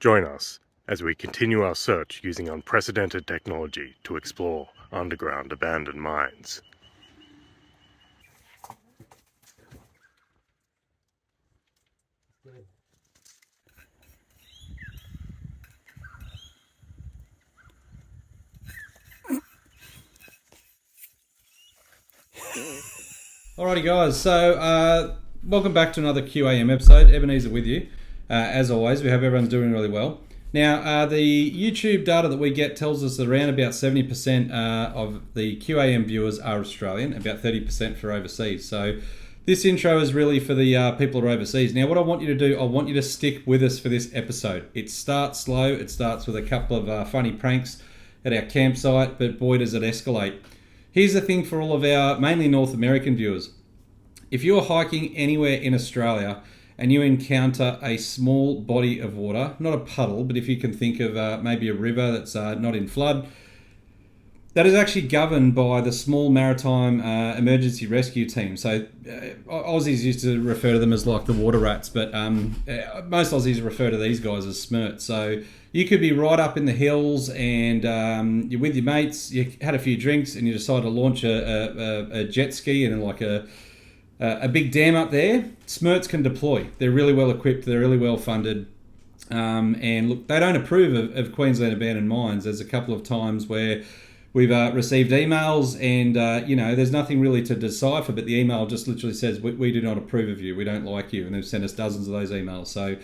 Join us as we continue our search using unprecedented technology to explore underground abandoned mines. Alrighty guys, so welcome back to another QAM episode. Ebenezer with you. As always, we hope everyone's doing really well. Now, the YouTube data that we get tells us that around about 70% of the QAM viewers are Australian, about 30% for overseas. So this intro is really for the people who are overseas. Now, what I want you to do, I want you to stick with us for this episode. It starts slow. It starts with a couple of funny pranks at our campsite, but boy does it escalate. Here's the thing for all of our mainly North American viewers. If you're hiking anywhere in Australia and you encounter a small body of water, not a puddle, but if you can think of maybe a river that's not in flood, that is actually governed by the small maritime emergency rescue team. So Aussies used to refer to them as like the water rats, but most Aussies refer to these guys as smirts. So you could be right up in the hills and you're with your mates, you had a few drinks and you decide to launch a jet ski and like a big dam up there. Smirts can deploy. They're really well equipped, they're really well funded. And look, they don't approve of Queensland abandoned mines. There's a couple of times where we've received emails and, there's nothing really to decipher, but the email just literally says, we do not approve of you, we don't like you. And they've sent us dozens of those emails. So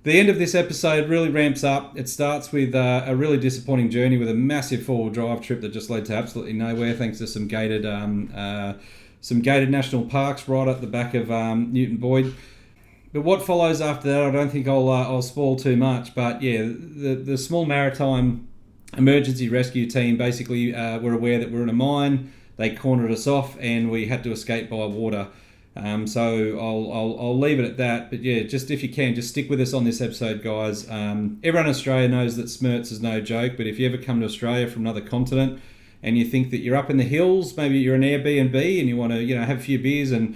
the end of this episode really ramps up. It starts with a really disappointing journey with a massive four-wheel drive trip that just led to absolutely nowhere, thanks to some gated national parks right at the back of Newton Boyd. But what follows after that, I don't think I'll spoil too much. But yeah, the small maritime emergency rescue team basically were aware that we're in a mine. They cornered us off, and we had to escape by water. So I'll leave it at that. But yeah, just if you can, just stick with us on this episode, guys. Everyone in Australia knows that smirts is no joke. But if you ever come to Australia from another continent and you think that you're up in the hills, maybe you're an Airbnb and you want to, have a few beers and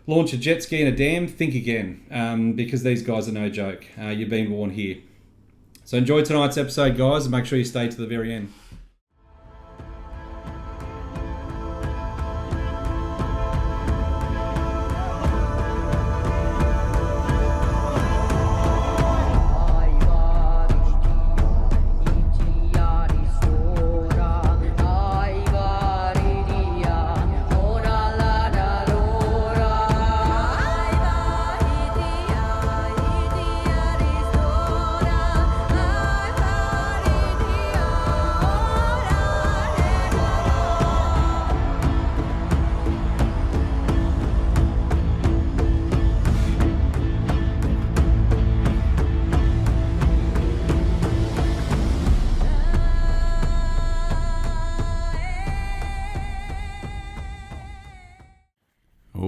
launch a jet ski in a dam, think again, because these guys are no joke. You've been warned here. So enjoy tonight's episode, guys, and make sure you stay to the very end.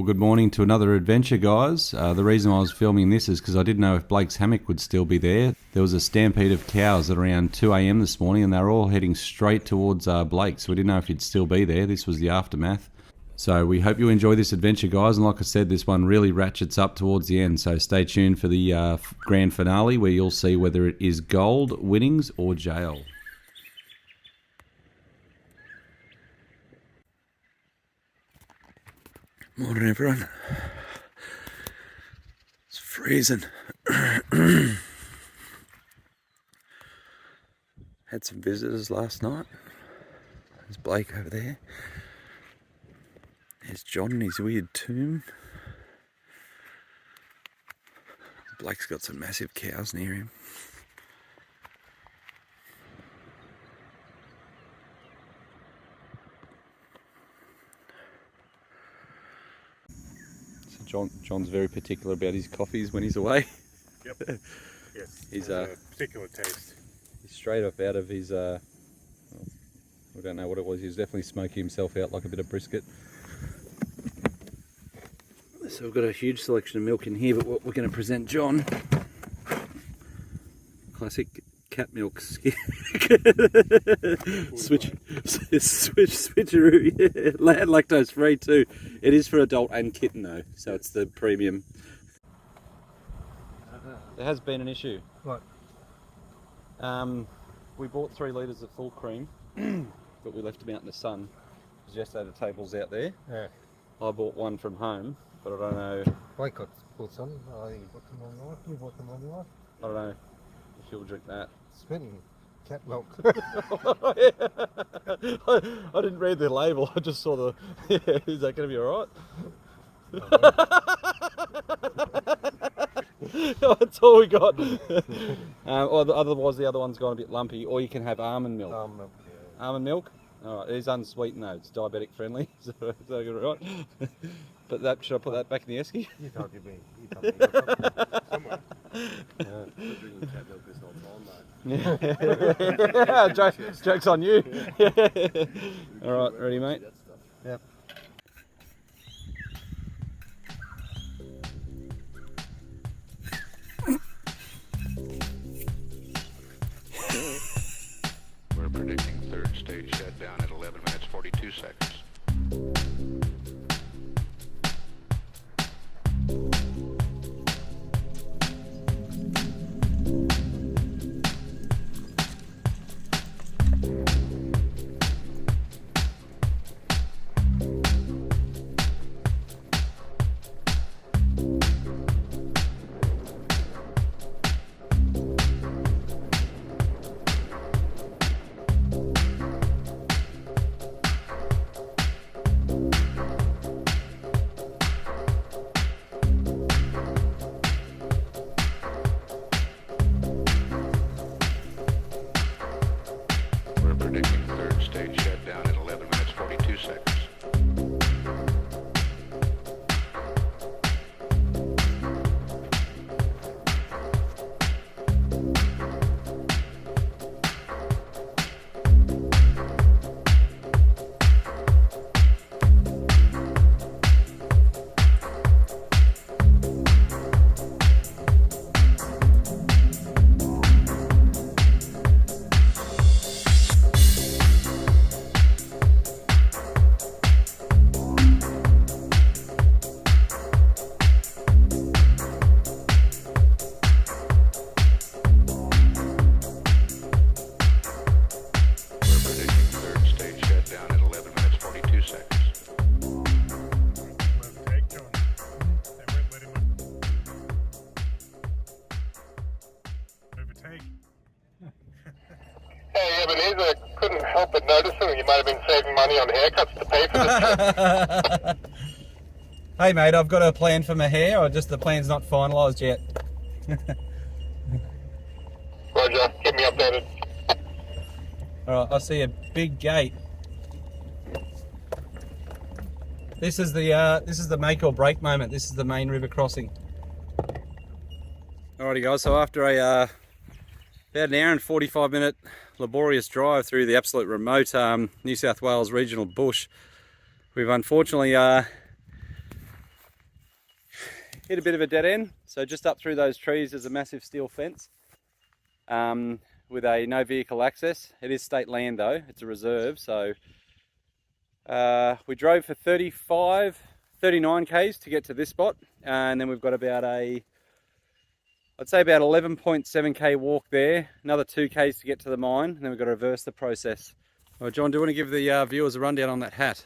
Good morning to another adventure, guys. The reason I was filming this is because I didn't know if Blake's hammock would still be there. There was a stampede of cows at around 2 a.m. this morning and they were all heading straight towards Blake, so we didn't know if he'd still be there. This was the aftermath. So we hope you enjoy this adventure, guys, and like I said, this one really ratchets up towards the end, so stay tuned for the grand finale where you'll see whether it is gold, winnings or jail. Morning, everyone. It's freezing. Had some visitors last night. There's Blake over there. There's John in his weird tomb. Blake's got some massive cows near him. John's very particular about his coffees when he's away. Yep. Yes. He's a particular taste. He's straight up out of his. We don't know what it was. He was definitely smoking himself out like a bit of brisket. So we've got a huge selection of milk in here, but what we're going to present John. Classic cat milk switcheroo. Yeah. Lactose free too. It is for adult and kitten though, so it's the premium. There has been an issue. What? We bought 3 litres of full cream, but we left them out in the sun. Because yesterday the table's out there. Yeah. I bought one from home, but I don't know. I got bought some. I think you bought them online. You bought them online. I don't know if you'll drink that. Spitting cat milk. I didn't read the label. I just saw the. Yeah, is that going to be all right? That's all we got. Otherwise, the other one's gone a bit lumpy. Or you can have almond milk. Almond milk. Yeah. Almond milk. All right, it is unsweetened though. It's diabetic friendly. So is that right? But that should I put that back in the esky? You told me. Somewhere. Drinking cat milk this whole time, mate. Yeah. Joke's on you. All right, ready, mate? Yep. We're predicting third stage shutdown at 11 minutes 42 seconds. We're predicting third stage shutdown at 11 minutes 42 seconds. We're predicting third stage shutdown at 11 minutes 42 seconds. Overtake, John. They won't let him overtake. Hey Ebenezer, couldn't help but noticing you might have been saving money on haircuts to pay for this. Hey mate, I've got a plan for my hair, or just the plan's not finalised yet. Roger, keep me updated. Alright, I see a big gate. This is the make or break moment. This is the main river crossing. Alrighty guys, so after about an hour and 45-minute laborious drive through the absolute remote New South Wales regional bush, we've unfortunately hit a bit of a dead end. So just up through those trees there's a massive steel fence with a no vehicle access. It is state land though, it's a reserve. So we drove for 39 k's to get to this spot, and then we've got about I'd say about 11.7k walk there, another 2 k's to get to the mine, and then we've got to reverse the process. Well, John, do you want to give the viewers a rundown on that hat?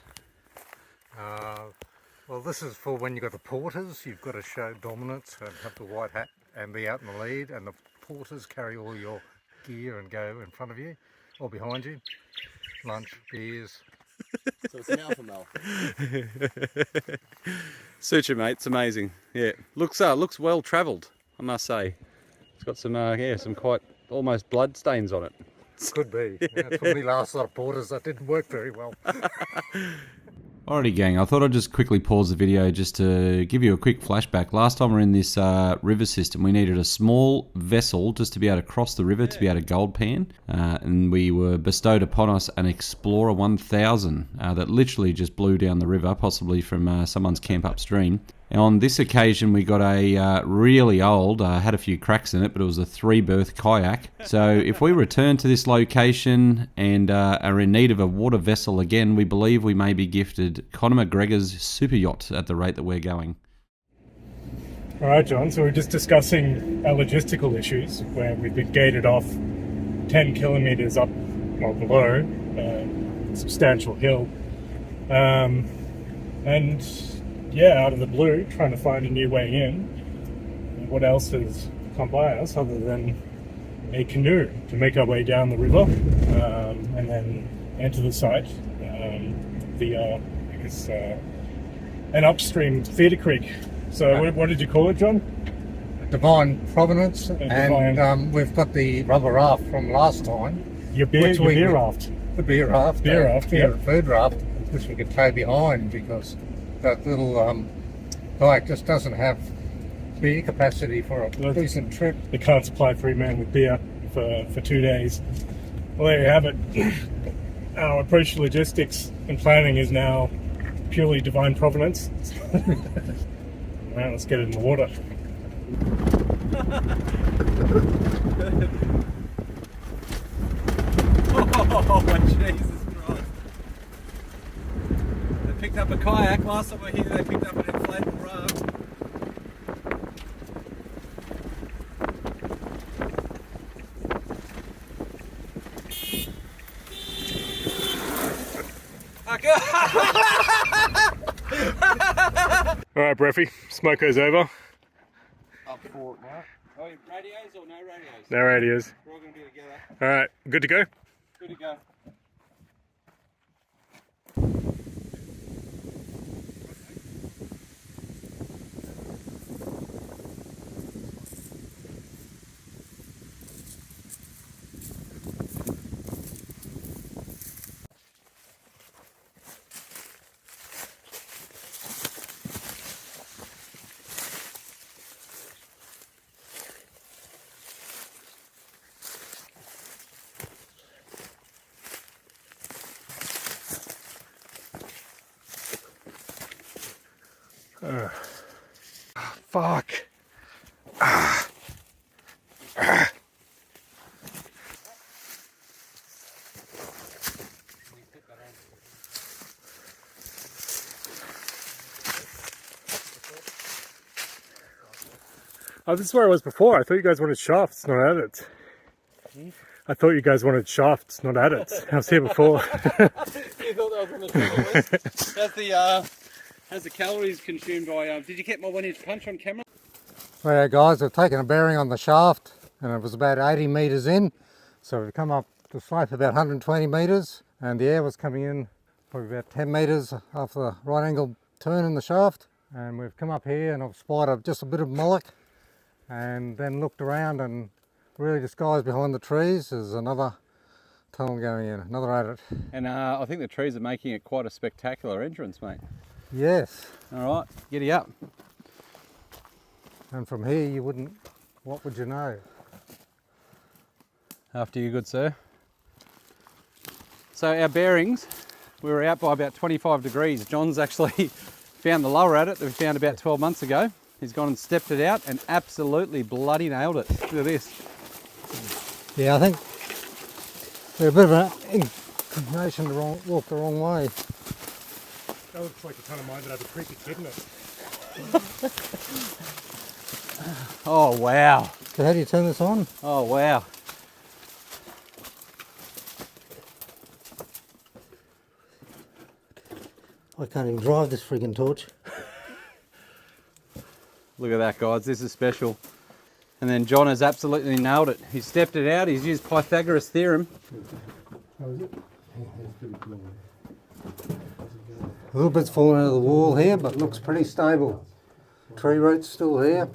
Well, this is for when you've got the porters. You've got to show dominance and have the white hat and be out in the lead, and the porters carry all your gear and go in front of you or behind you. Lunch, beers. So it's an alpha male. Suit you, mate. It's amazing. Yeah, looks well travelled, I must say. It's got some quite almost blood stains on it. Could be. Yeah, for me last lot of porters, that didn't work very well. Alrighty gang, I thought I'd just quickly pause the video just to give you a quick flashback. Last time we were in this river system, we needed a small vessel just to be able to cross the river to be able to gold pan, and we were bestowed upon us an Explorer 1000 that literally just blew down the river, possibly from someone's camp upstream. And on this occasion we got a really old, had a few cracks in it, but it was a 3-berth kayak. So if we return to this location and are in need of a water vessel again, we believe we may be gifted Conor McGregor's super yacht at the rate that we're going. All right, John, so we're just discussing our logistical issues where we've been gated off 10 kilometers up or below, substantial hill. And yeah, out of the blue, trying to find a new way in. What else has come by us other than a canoe to make our way down the river and then enter the site via, I guess, an upstream feeder creek. So what did you call it, John? Divine Providence, and Divine. we've got the rubber raft from last time. Your beer raft. The beer raft. Beer raft, beer yeah. and food raft, which we could tow behind because that little bike just doesn't have beer capacity for a decent trip. They can't supply 3 men with beer for 2 days. Well, there you have it. Our approach to logistics and planning is now purely divine providence. Right, let's get it in the water. Oh, Jesus Christ. They picked up a kayak. Last time we were here, they picked up an inflatable raft. Alright, Breffy, smoko's over. Up for it, mate. Oh, radios or no radios? No radios. We're all going to be together. Alright, good to go? Good to go. Fuck. Oh, this is where I was before. I thought you guys wanted shafts, not adits. I thought you guys wanted shafts, not adits. I was here before. You thought that was on the list? How's the calories consumed by... did you get my 1-inch punch on camera? Well, yeah, guys, we've taken a bearing on the shaft and it was about 80 metres in. So we've come up the slope about 120 metres and the air was coming in probably about 10 metres off the right angle turn in the shaft. And we've come up here and I've spotted just a bit of mullock and then looked around and really disguised behind the trees is another tunnel going in, another adit. And I think the trees are making it quite a spectacular entrance, mate. Yes. All right, giddy up. And from here you wouldn't, what would you know? After you, good sir. So our bearings, we were out by about 25 degrees. John's actually found the lower adit that we found about 12 months ago. He's gone and stepped it out and absolutely bloody nailed it. Look at this. Yeah, I think they're a bit of an inclination to walk the wrong way. That looks like a ton of mine that has a creepy kid in it. Oh, wow. So how do you turn this on? Oh, wow. I can't even drive this friggin' torch. Look at that, guys. This is special. And then John has absolutely nailed it. He stepped it out. He's used Pythagoras' theorem. A little bit's fallen out of the wall here, but looks pretty stable. Tree roots still here.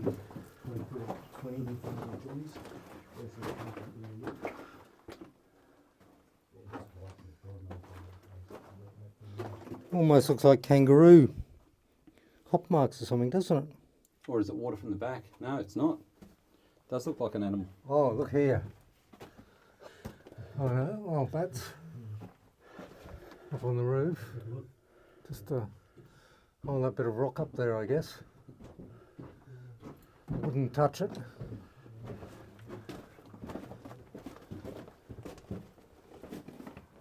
Almost looks like kangaroo hop marks or something, doesn't it? Or is it water from the back? No, it's not. It does look like an animal. Oh, look here. Oh no, oh, bats up on the roof. Just on that bit of rock up there, I guess. I wouldn't touch it.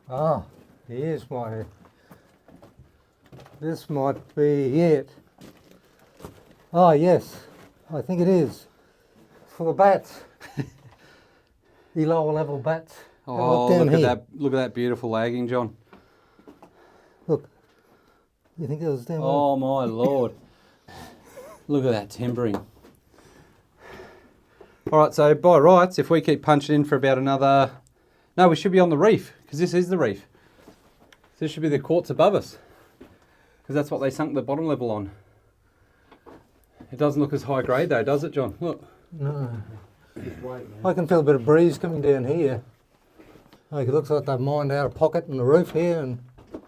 Ah, here's my... This might be it. Ah, yes, I think it is. It's for the bats. The lower level bats. Oh, down look at here. that! Look at that beautiful lagging, John. Look. You think it was down Oh my lord! Look at that timbering. All right, so by rights, if we keep punching in for about another, no, we should be on the reef because this is the reef. So this should be the quartz above us because that's what they sunk the bottom level on. It doesn't look as high grade though, does it, John? Look. No. I can feel a bit of breeze coming down here. Like it looks like they've mined out a pocket in the roof here and a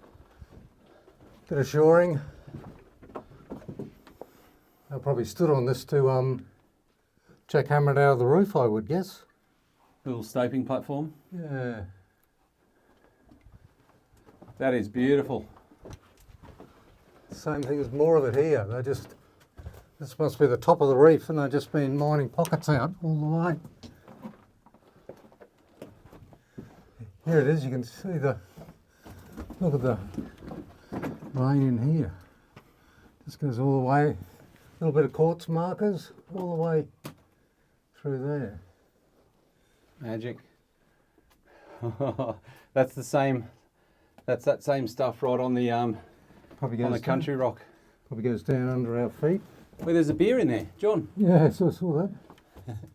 bit of shoring. I probably stood on this to jackhammer it out of the roof, I would guess. Little stoping platform. Yeah. That is beautiful. Same thing as more of it here. This must be the top of the reef and they've just been mining pockets out all the way. Here it is, you can see look at the rain in here. Just goes all the way, a little bit of quartz markers all the way through there. Magic. That's the same. That's that same stuff right on the Probably goes on the country rock. Probably goes down under our feet. Where there's a beer in there, John. Yeah, so I saw that.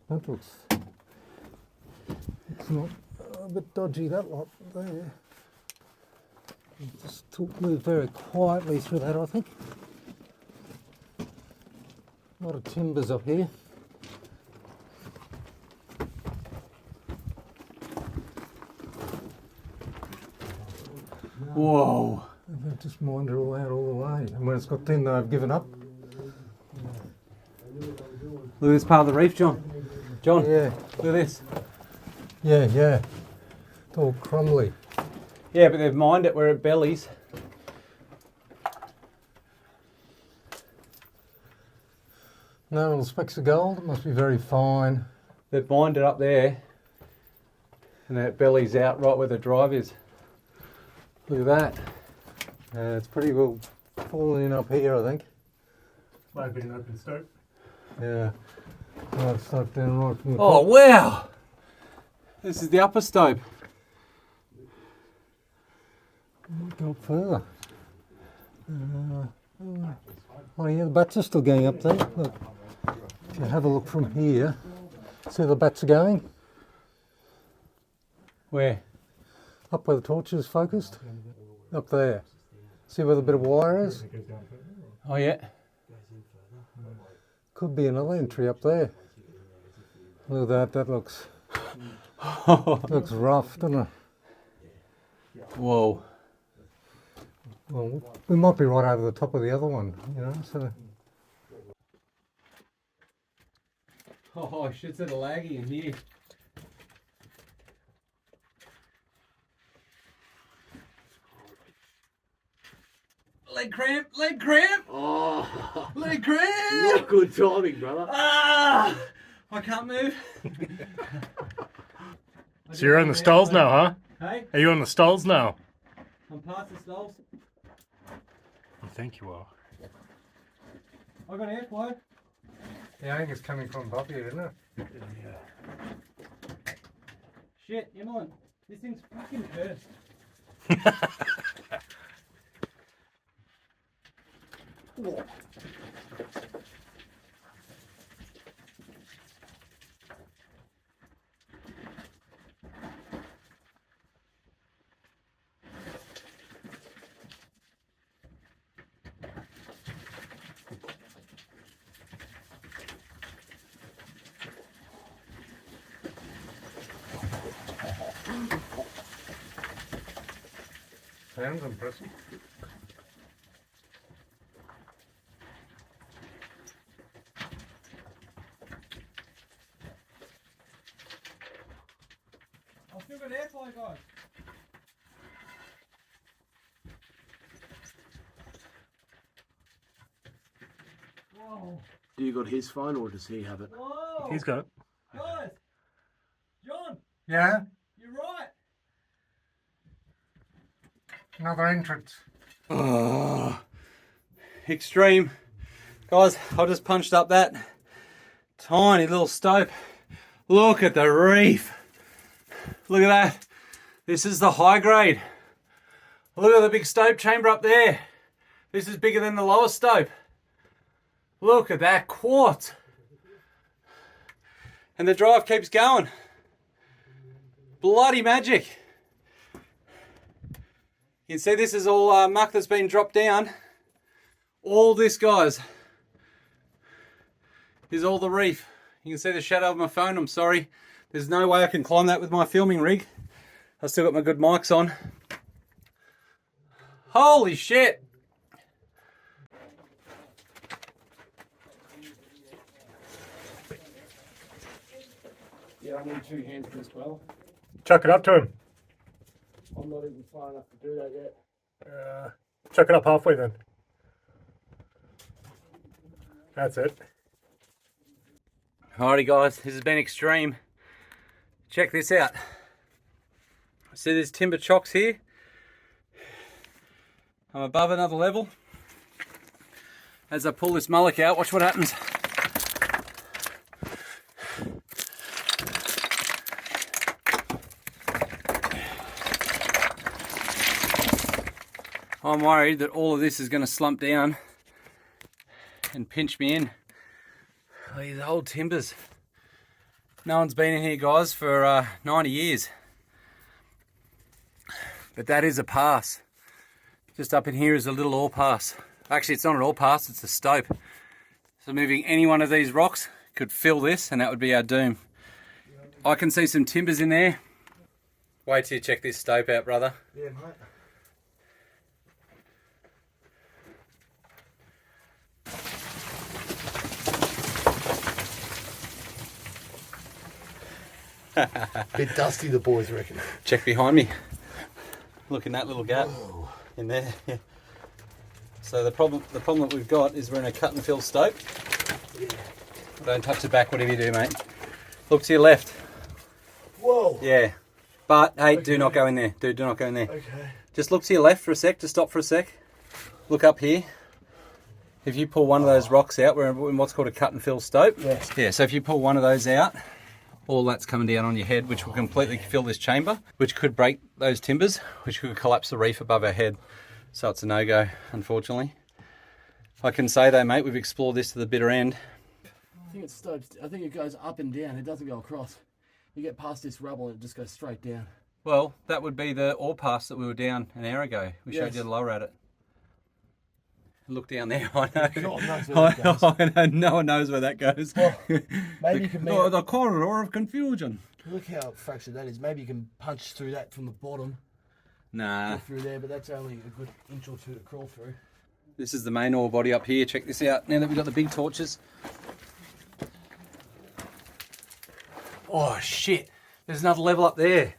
That looks. It's not a bit dodgy, that lot there. Just move very quietly through that, I think. A lot of timbers up here. Whoa. They've just mined it all out all the way. And when it's got thin, they've given up. Look at this part of the reef, John. John, Yeah, look at this. yeah. It's all crumbly. Yeah, but they've mined it where it bellies. No little specks of gold. It must be very fine. They've mined it up there, and then it bellies out right where the drive is. Look at that. It's pretty well fallen in up here, I think. Might have been an open stope. Yeah. Right, stuck down right from the Oh, top. wow. This is the upper stope. Go up further. Oh yeah, the bats are still going up there. Look, if you have a look from here, see the bats are going? Where? Up where the torch is focused. Up there. See where the bit of wire is? Oh, yeah. Could be another entry up there. Look at that, that looks rough, doesn't it? Whoa. Well, we might be right over the top of the other one, you know, so... Oh, shit's at a laggy in here. Leg cramp, leg cramp, Oh, leg cramp. not good timing, brother. Ah, I can't move. So you're on the stalls now, huh? Hey, Are you on the stalls now? I'm past the stalls. I think you are. I got airflow. Yeah, I think it's coming from above here, isn't it? Shit, Emily, this thing's fucking cursed. Sounds impressive. I've still got airflow, guys. Whoa. Do you got his phone or does he have it? Whoa. He's got it. Guys, John, Yeah, you're right. another entrance. Oh, extreme. Guys, I just punched up that tiny little stope. Look at the reef. Look at that. This is the high grade. Look at the big stope chamber up there. This is bigger than the lower stope. Look at that quartz. And the drive keeps going. Bloody magic. You can see this is all muck that's been dropped down. All this, guys, is all the reef. You can see the shadow of my phone. I'm sorry. There's no way I can climb that with my filming rig. I've still got my good mics on. Holy shit. Yeah, I need 2 hands as well. Chuck it up to him. I'm not even far enough to do that yet. Chuck it up halfway then. That's it. Alrighty guys, this has been extreme. Check this out. See these timber chocks here? I'm above another level. As I pull this mullock out, watch what happens. I'm worried that all of this is going to slump down and pinch me in. These old timbers. No one's been in here, guys, for 90 years. But that is a pass. Just up in here is a little ore pass. Actually, it's not an ore pass, it's a stope. So moving any one of these rocks could fill this, and that would be our doom. I can see some timbers in there. Wait till you check this stope out, brother. Yeah, mate. Bit dusty, the boys reckon. Check behind me. Look in that little gap. Whoa. In there. Yeah. So the problem that we've got is we're in a cut and fill stope. Yeah. Don't touch the back, whatever you do, mate. Look to your left. Whoa. Yeah. But hey, Okay. do not go in there. Do not go in there. Okay. Just look to your left for a sec. Just stop for a sec. Look up here. If you pull one of those rocks out, we're in what's called a cut and fill stope. Yes. Yeah. So if you pull one of those out, all that's coming down on your head, which will completely fill this chamber, which could break those timbers, which could collapse the reef above our head. So it's a no-go, unfortunately. I can say though, mate, we've explored this to the bitter end. I think it's stoped. I think it goes up and down. It doesn't go across. You get past this rubble and it just goes straight down. Well, that would be the ore pass that we were down an hour ago. We showed Yes. you the lower at it. Look down there, I know. God knows where that goes. I know, no one knows where that goes. Well, maybe you can make the corridor of confusion. Look how fractured that is. Maybe you can punch through that from the bottom, Nah, get through there, but that's only a good inch or 2 to crawl through. this is the main ore body up here. Check this out. Now that we've got the big torches. Oh shit! There's another level up there.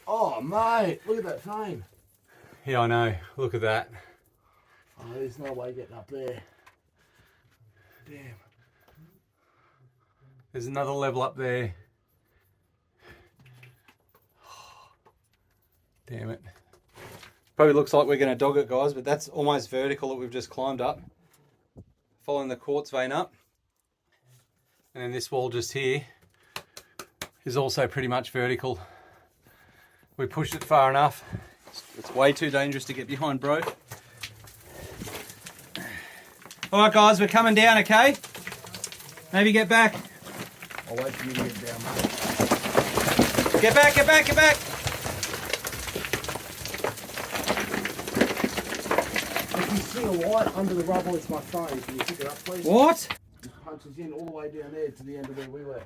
Oh, mate, look at that flame. Yeah, I know. Look at that. Oh, there's no way getting up there. Damn. There's another level up there. Damn it. Probably looks like we're going to dog it, guys, but that's almost vertical that we've just climbed up. Following the quartz vein up. And then this wall just here is also pretty much vertical. We pushed it far enough. It's way too dangerous to get behind, bro. All right, guys, we're coming down, okay? Maybe get back. I'll wait for you to get down, mate. Get back, get back, get back. If you see a light under the rubble, it's my phone. Can you pick it up, please? What? It punches in all the way down there to the end of where we were.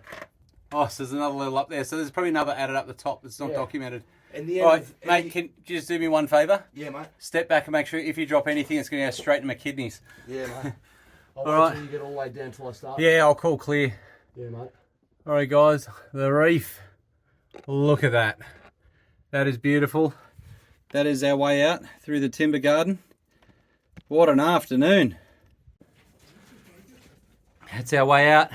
Oh, so there's another level up there. So there's probably another adit up the top that's not Yeah. documented. And the All end right, of, mate, can you just do me one favour? Yeah, mate. Step back and make sure if you drop anything, it's going to go straight to my kidneys. Yeah, mate. I'll All wait right. till you get all the way down till I start. Yeah, I'll call clear. Yeah, mate. All right, guys, the reef. Look at that. That is beautiful. That is our way out through the timber garden. What an afternoon. That's our way out.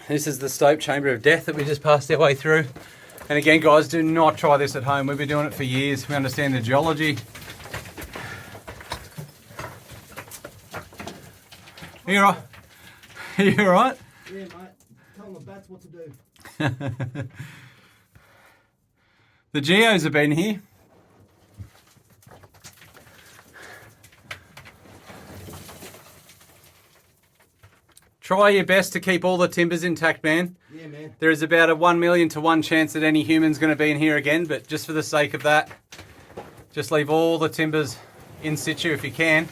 This is the stope chamber of death that we just passed our way through. And again, guys, do not try this at home. We've been doing it for years. We understand the geology. Are you all right? Are you all right? Yeah, mate. Tell the bats what to do. The geos have been here. Try your best to keep all the timbers intact, man. Yeah, man. There is about a 1 million to 1 chance that any human's going to be in here again, but just for the sake of that, just leave all the timbers in situ if you can.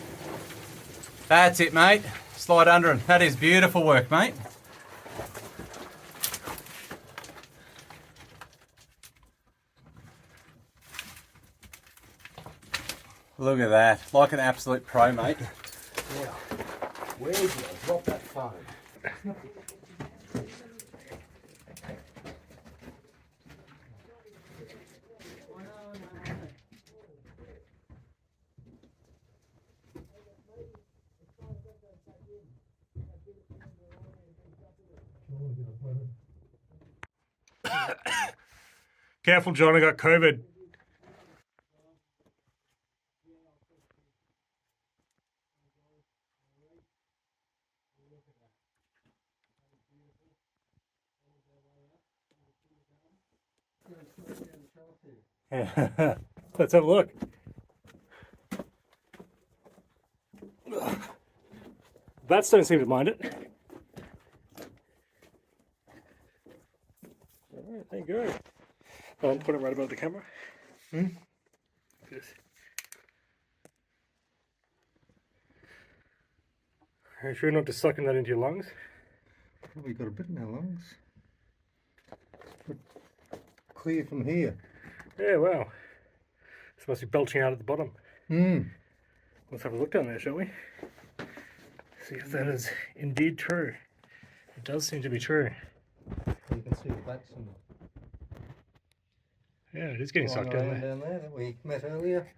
That's it, mate. Slide under them. That is beautiful work, mate. Look at that. Like an absolute pro, mate. Now, where did I drop that phone? Careful, John, I got COVID. Let's have a look. Bats don't seem to mind it. Alright, there you go. I'll put it right above the camera. Yes. Are you sure not just sucking that into your lungs? Probably got a bit in our lungs. But clear from here. Yeah, wow. This must be belching out at the bottom. Let's have a look down there, shall we? See if that is indeed true. It does seem to be true. You can see the bats and Yeah, it is getting sucked down there. down there that we met earlier.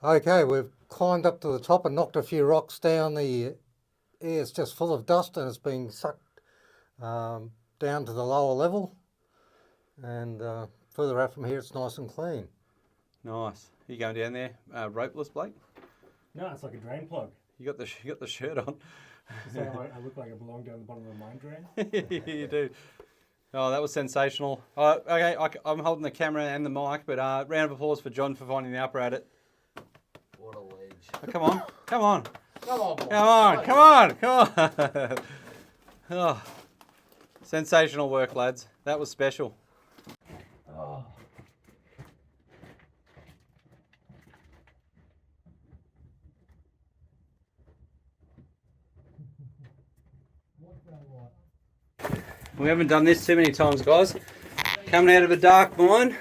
Okay, we've climbed up to the top and knocked a few rocks down. The air's just full of dust and it's being sucked down to the lower level. And further out from here, it's nice and clean. Nice. You going down there, ropeless, Blake? No, it's like a drain plug. You got the shirt on. So I look like I belong down the bottom of a mine drain. You do. Oh, that was sensational. Okay, I'm holding the camera and the mic, but round of applause for John for finding the upper adit. What a ledge. Oh, come on, come on, Come on, boy. come on, come on, come on. Oh, sensational work, lads. That was special. Oh. We haven't done this too many times, guys. Coming out of a dark mine.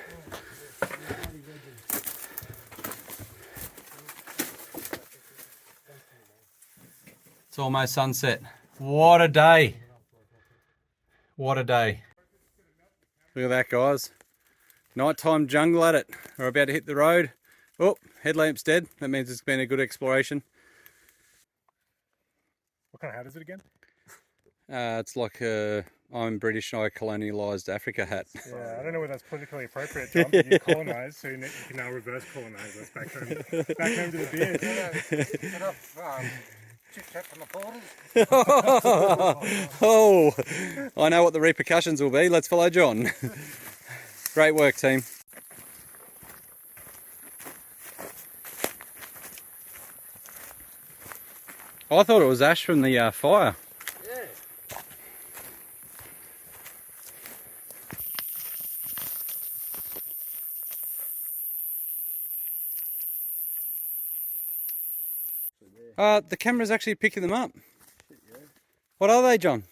It's almost sunset. What a day. What a day. Look at that, guys. Nighttime jungle adit. We're about to hit the road. Oh, headlamp's dead. That means it's been a good exploration. What kind of hat is it again? It's like a I'm British and I colonialised Africa hat. Yeah, I don't know whether that's politically appropriate, John, but you colonised, so you can now reverse colonise us back home to the beard. Enough chit-chat from the porters. Oh, I know what the repercussions will be. Let's follow John. Great work, team. I thought it was ash from the fire. The camera's actually picking them up. What are they, John?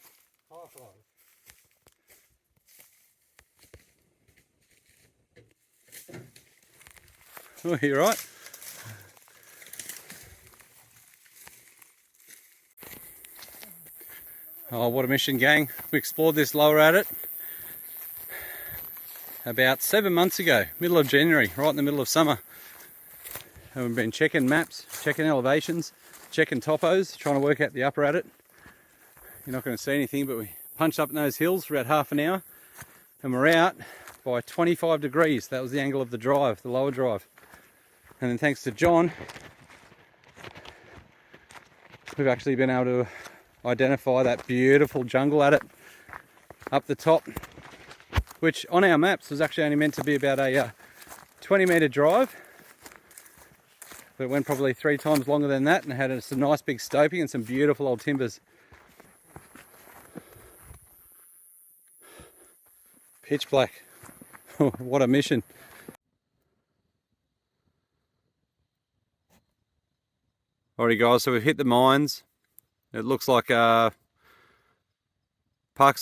Oh, you're right. Oh, what a mission, gang. We explored this lower adit about 7 months ago, middle of January, right in the middle of summer. And we've been checking maps, checking elevations, checking topos, trying to work out the upper adit. You're not going to see anything, but we punched up in those hills for about half an hour and we're out by 25 degrees. That was the angle of the drive, the lower drive. And then thanks to John, we've actually been able to identify that beautiful jungle adit up the top, which on our maps was actually only meant to be about a 20-metre drive, but it went probably 3 times longer than that and had some nice big stoping and some beautiful old timbers. Pitch black. What a mission. Alrighty guys, so we've hit the mines. It looks like Parks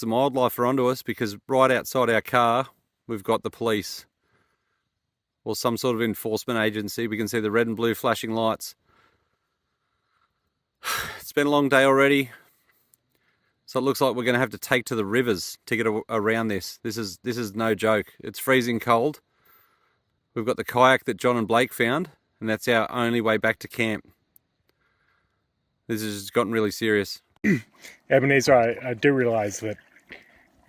and Wildlife are onto us, because right outside our car we've got the police or some sort of enforcement agency. We can see the red and blue flashing lights. It's been a long day already, so it looks like we're going to have to take to the rivers to get around this. This is no joke. It's freezing cold. We've got the kayak that John and Blake found, and that's our only way back to camp. This has gotten really serious. Ebenezer, I do realise that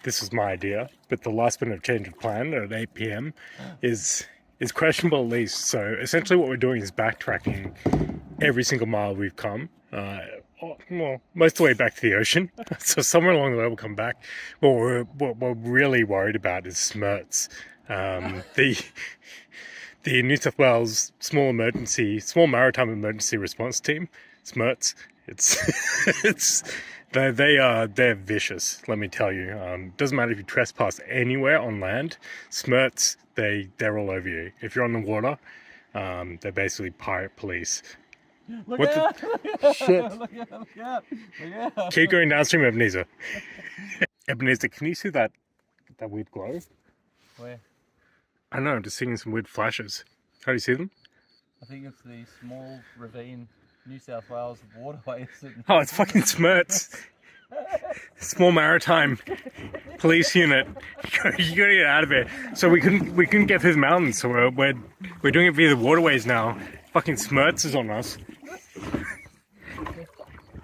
this is my idea, but the last minute of change of plan at 8 p.m. is questionable at least. So essentially what we're doing is backtracking every single mile we've come. Well, most of the way back to the ocean. So somewhere along the way we'll come back. What we're really worried about is smirts. The New South Wales Small Maritime Emergency Response Team, SMERTS. They're vicious, let me tell you. Doesn't matter if you trespass anywhere on land, SMERTS, they're all over you. If you're on the water, they're basically pirate police. Look What out! the shit? Look out! Keep going downstream, Ebenezer. Ebenezer, can you see that weird glow? Where? I don't know, I'm just seeing some weird flashes. How do you see them? I think it's the small ravine, New South Wales waterways. Oh, it's fucking SMERTS. Small Maritime Police Unit. You gotta get out of here. So we couldn't get through the mountains, so we're doing it via the waterways now. Fucking SMERTS is on us.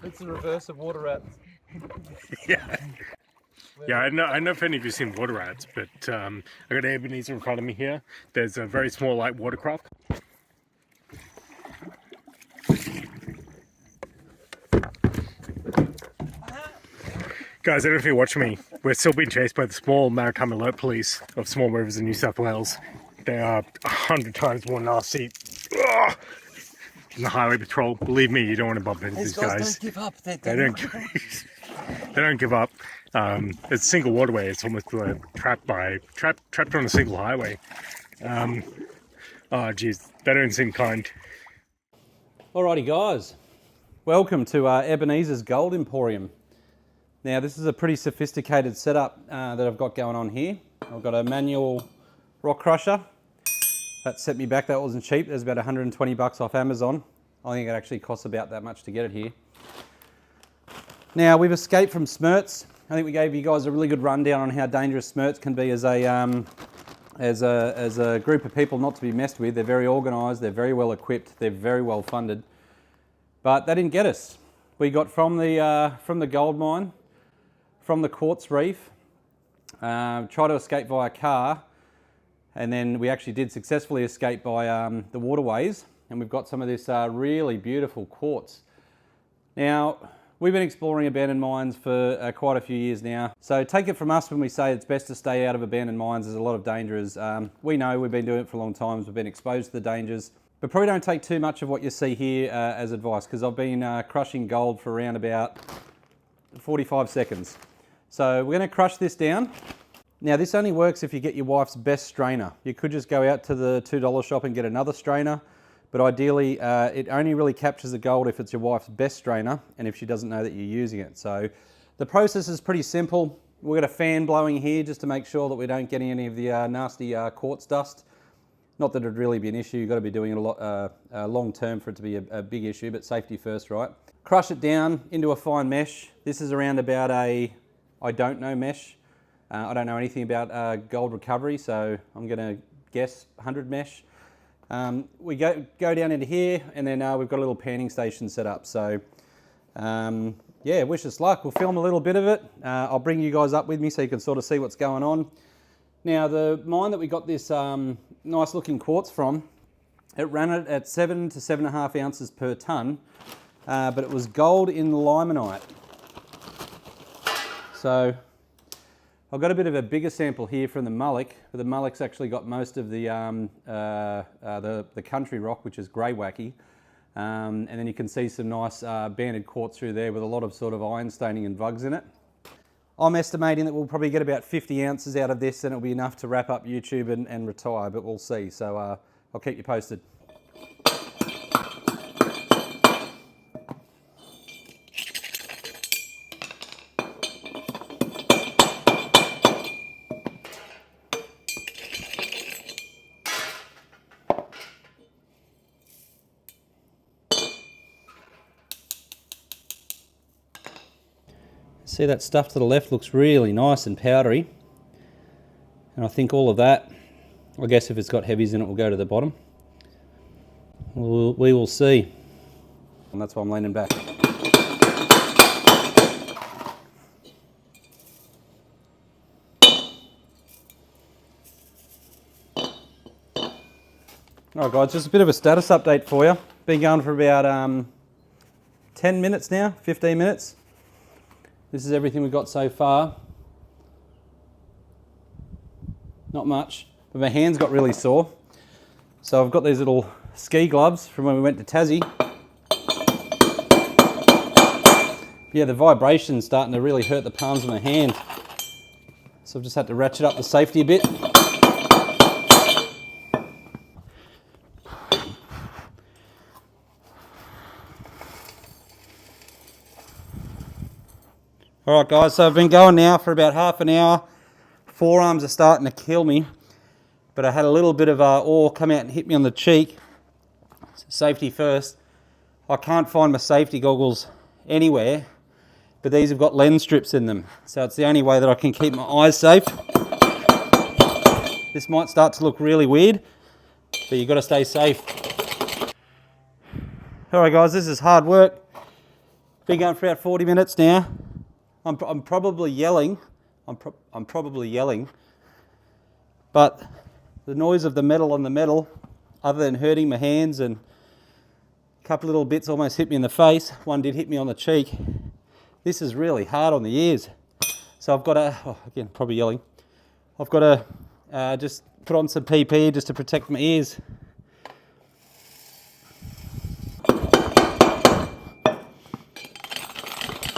It's the reverse of water rats. Yeah. Yeah, I don't know if any of you have seen water rats, but I got Ebenezer in front of me here. There's a very small light watercraft. Guys, I don't know if you're watching me. We're still being chased by the Small Maritime Alert Police of small rivers in New South Wales. They are 100 times more nasty than the highway patrol. Believe me, you don't want to bump into these guys. Don't give up. They don't give up. It's a single waterway. It's almost trapped on a single highway. Oh, geez, they don't seem kind. Alrighty guys, welcome to Ebenezer's Gold Emporium. Now this is a pretty sophisticated setup that I've got going on here. I've got a manual rock crusher. That set me back, that wasn't cheap. There's about 120 bucks off Amazon. I think it actually costs about that much to get it here. Now we've escaped from SMERTS. I think we gave you guys a really good rundown on how dangerous SMERTS can be as a group of people not to be messed with. They're very organised, they're very well equipped, they're very well funded. But they didn't get us. We got from the gold mine, from the quartz reef, tried to escape via car, and then we actually did successfully escape by the waterways, and we've got some of this really beautiful quartz. Now, we've been exploring abandoned mines for quite a few years now, so take it from us when we say it's best to stay out of abandoned mines. There's a lot of dangers. We know, we've been doing it for a long time, we've been exposed to the dangers, but probably don't take too much of what you see here as advice, because I've been crushing gold for around about 45 seconds. So we're going to crush this down. Now this only works if you get your wife's best strainer. You could just go out to the $2 shop and get another strainer, but ideally it only really captures the gold if it's your wife's best strainer and if she doesn't know that you're using it. So the process is pretty simple. We've got a fan blowing here just to make sure that we don't get any of the nasty quartz dust. Not that it'd really be an issue, you've got to be doing it a lot long term for it to be a big issue, but safety first, right? Crush it down into a fine mesh. This is around about a I don't know mesh. I don't know anything about gold recovery, so I'm going to guess 100 mesh. We go down into here, and then we've got a little panning station set up. So yeah, wish us luck. We'll film a little bit of it. I'll bring you guys up with me so you can sort of see what's going on. Now the mine that we got this nice looking quartz from, it ran it at 7 to 7.5 ounces per tonne, but it was gold in limonite. So I've got a bit of a bigger sample here from the mullock, but the mullock's actually got most of the country rock, which is grey wacky. And then you can see some nice banded quartz through there with a lot of sort of iron staining and vugs in it. I'm estimating that we'll probably get about 50 ounces out of this, and it'll be enough to wrap up YouTube and retire, but we'll see. So I'll keep you posted. See, that stuff to the left looks really nice and powdery, and I think all of that, I guess if it's got heavies in it, will go to the bottom. We will see, and that's why I'm leaning back. Alright guys, just a bit of a status update for you. Been going for about 10 minutes now, 15 minutes. This is everything we've got so far. Not much, but my hands got really sore. So I've got these little ski gloves from when we went to Tassie. Yeah, the vibration's starting to really hurt the palms of my hand. So I've just had to ratchet up the safety a bit. Alright guys, so I've been going now for about half an hour. Forearms are starting to kill me, but I had a little bit of ore come out and hit me on the cheek. Safety first. I can't find my safety goggles anywhere, but these have got lens strips in them, so it's the only way that I can keep my eyes safe. This might start to look really weird, but you've got to stay safe. Alright guys, this is hard work. Been going for about 40 minutes now. I'm probably yelling. I'm probably yelling. But the noise of the metal on the metal, other than hurting my hands and a couple little bits almost hit me in the face, one did hit me on the cheek. This is really hard on the ears. So I've got to, again, probably yelling. I've got to just put on some PP just to protect my ears.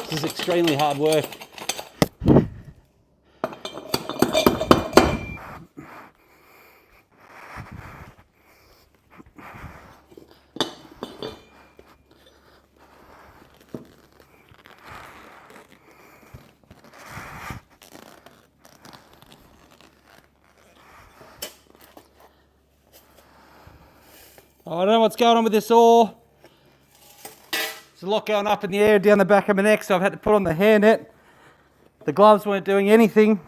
This is extremely hard work. I don't know what's going on with this ore. There's a lot going up in the air down the back of my neck, so I've had to put on the hairnet. The gloves weren't doing anything,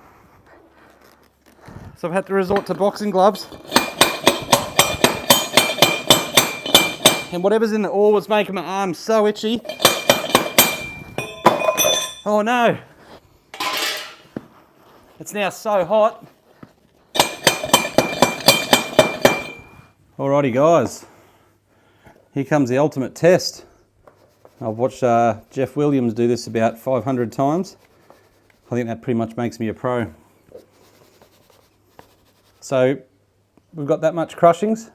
so I've had to resort to boxing gloves. And whatever's in the ore was making my arms so itchy. Oh no! It's now so hot. Alrighty guys, here comes the ultimate test. I've watched Jeff Williams do this about 500 times. I think that pretty much makes me a pro. So we've got that much crushings.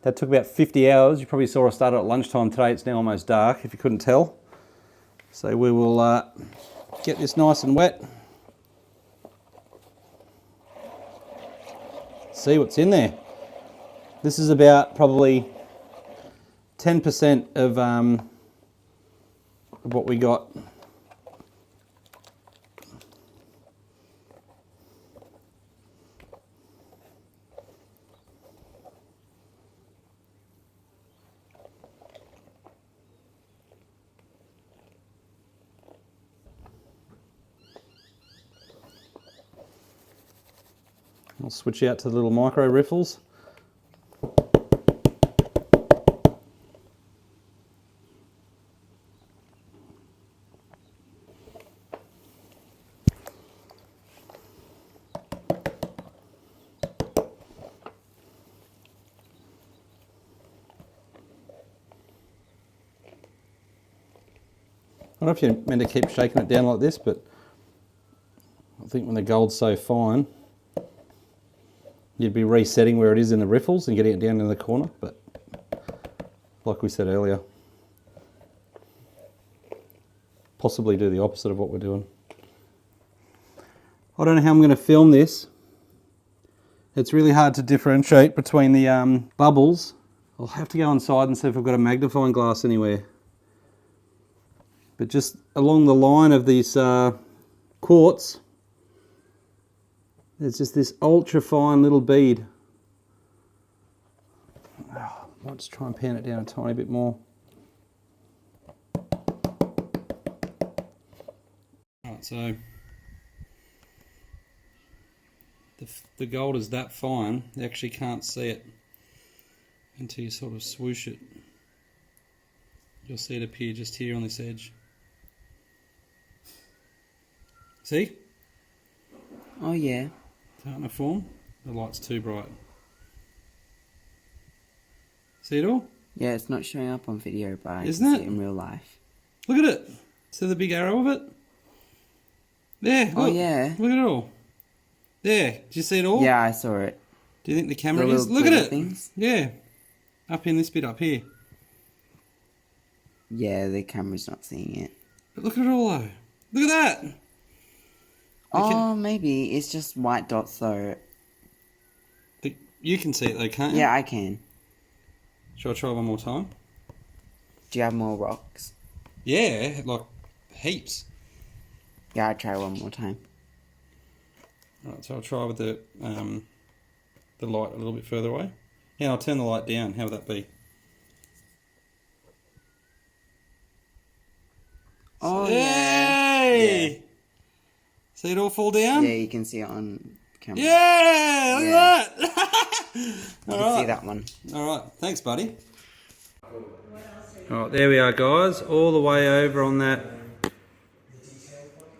That took about 50 hours. You probably saw I started at lunchtime today. It's now almost dark, if you couldn't tell. So we will get this nice and wet. See what's in there. This is about probably 10% of what we got. I'll switch out to the little micro riffles. I don't know if you're meant to keep shaking it down like this, but I think when the gold's so fine, you'd be resetting where it is in the riffles and getting it down in the corner, but like we said earlier, possibly do the opposite of what we're doing. I don't know how I'm going to film this. It's really hard to differentiate between the bubbles. I'll have to go inside and see if I've got a magnifying glass anywhere. But just along the line of these quartz, there's just this ultra fine little bead. Oh, might just try and pan it down a tiny bit more. Alright, so the gold is that fine, you actually can't see it until you sort of swoosh it. You'll see it appear just here on this edge. See? Oh yeah. Starting to form. The light's too bright. See it all? Yeah, it's not showing up on video, but I Isn't can it? see it in real life. Look at it. See the big arrow of it? There, look. Oh yeah. Look at it all. There. Did you see it all? Yeah, I saw it. Do you think the camera The is? little Look at blue it. things? Yeah. Up in this bit up here. Yeah, the camera's not seeing it. But look at it all though. Look at that. Oh, maybe it's just white dots though. You can see it though, can't you? Yeah, I can. Shall I try one more time? Do you have more rocks? Yeah, like heaps. Yeah, I'll try one more time. Alright, so I'll try with the light a little bit further away. Yeah, I'll turn the light down. How would that be? Oh Yay! yeah. See it all fall down? Yeah, you can see it on camera. Yeah! Look at that! You can Alright. see that one. Alright, thanks buddy. Alright, there we are guys. All the way over on that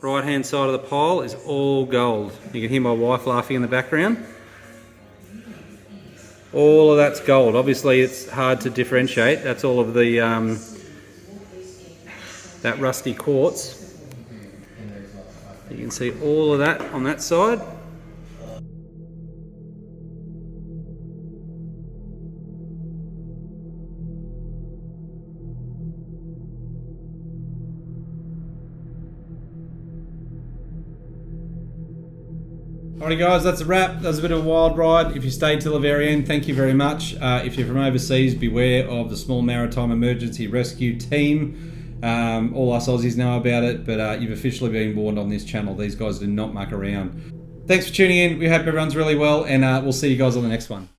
right hand side of the pile is all gold. You can hear my wife laughing in the background. All of that's gold. Obviously it's hard to differentiate. That's all of the that rusty quartz. You can see all of that on that side. Alrighty guys, that's a wrap. That was a bit of a wild ride. If you stayed till the very end, thank you very much. If you're from overseas, beware of the Small Maritime Emergency Rescue Team. All us Aussies know about it, but you've officially been warned on this channel. These guys do not muck around. Thanks for tuning in. We hope everyone's really well, and we'll see you guys on the next one.